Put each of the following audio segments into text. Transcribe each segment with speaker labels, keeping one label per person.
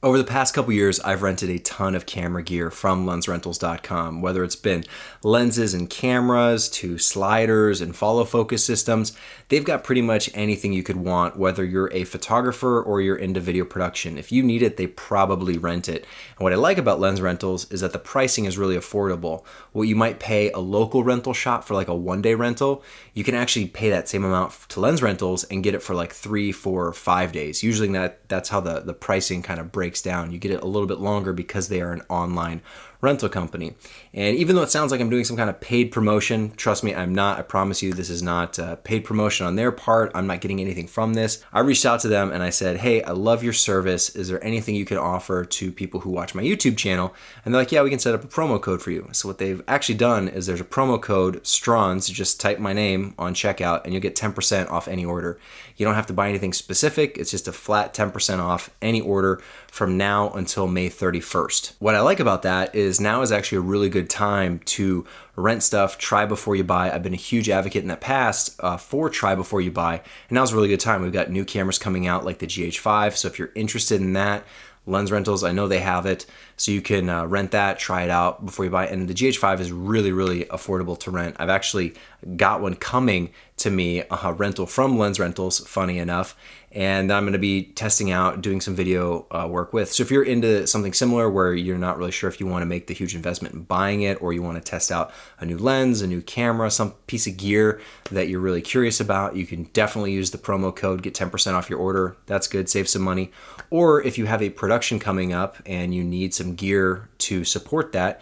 Speaker 1: Over the past couple years, I've rented a ton of camera gear from LensRentals.com, whether it's been lenses and cameras to sliders and follow focus systems. They've got pretty much anything you could want, whether you're a photographer or you're into video production. If you need it, they probably rent it. And what I like about Lens Rentals is that the pricing is really affordable. What you might pay a local rental shop for like a one-day rental, you can actually pay that same amount to Lens Rentals and get it for like 3, 4, 5 days. Usually that's how the pricing kind of breaks down. You get it a little bit longer because they are an online rental company. And even though it sounds like I'm doing some kind of paid promotion, trust me, I'm not. I promise you this is not paid promotion on their part. I'm not getting anything from this. I reached out to them and I said, hey, I love your service. Is there anything you can offer to people who watch my YouTube channel? And they're like, yeah, we can set up a promo code for you. So what they've actually done is there's a promo code, Strons. Just type my name on checkout and you'll get 10% off any order. You don't have to buy anything specific. It's just a flat 10% off any order from now until May 31st. What I like about that is now is actually a really good time to rent stuff, try before you buy. I've been a huge advocate in the past for try before you buy, and now's a really good time. We've got new cameras coming out like the GH5, so if you're interested in that, Lens Rentals, I know they have it, so you can rent that, try it out before you buy it. And the GH5 is really, really affordable to rent. I've actually got one coming to me, a rental from Lens Rentals, funny enough, and I'm going to be testing out, doing some video work with. So if you're into something similar where you're not really sure if you want to make the huge investment in buying it, or you want to test out a new lens, a new camera, some piece of gear that you're really curious about, you can definitely use the promo code, get 10% off your order. That's good, save some money. Or if you have a production coming up and you need some gear to support that,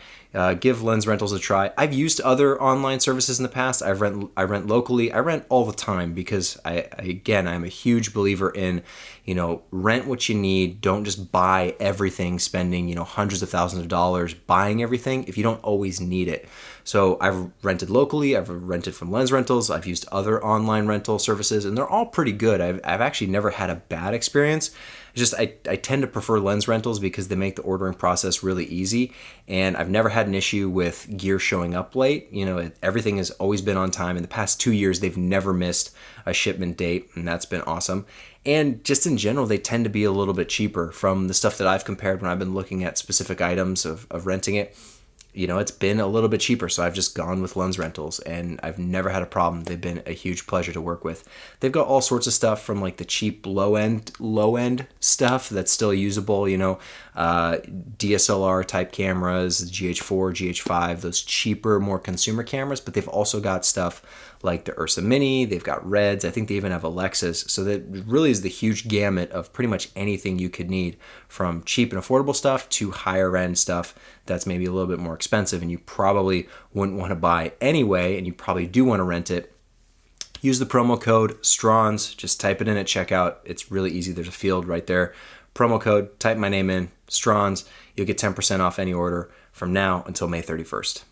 Speaker 1: give Lens Rentals a try. I've used other online services in the past. I rent locally. I rent all the time because I'm a huge believer in, rent what you need. Don't just buy everything, spending, hundreds of thousands of dollars buying everything if you don't always need it. So I've rented locally. I've rented from Lens Rentals. I've used other online rental services, and they're all pretty good. I've actually never had a bad experience. Just I tend to prefer Lens Rentals because they make the ordering process really easy, and I've never had an issue with gear showing up late. Everything has always been on time. In the past 2 years, they've never missed a shipment date, and that's been awesome. And just in general, they tend to be a little bit cheaper from the stuff that I've compared when I've been looking at specific items of renting it. It's been a little bit cheaper, so I've just gone with Lens Rentals, and I've never had a problem. They've been a huge pleasure to work with. They've got all sorts of stuff from like the cheap low end stuff that's still usable, DSLR type cameras, GH4, GH5, those cheaper, more consumer cameras, but they've also got stuff like the Ursa Mini, they've got Reds, I think they even have Alexas, so that really is the huge gamut of pretty much anything you could need, from cheap and affordable stuff to higher end stuff that's maybe a little bit more expensive and you probably wouldn't want to buy anyway, and you probably do want to rent it. Use the promo code STRONS, just type it in at checkout. It's really easy, there's a field right there. Promo code, type my name in, STRONS, you'll get 10% off any order from now until May 31st.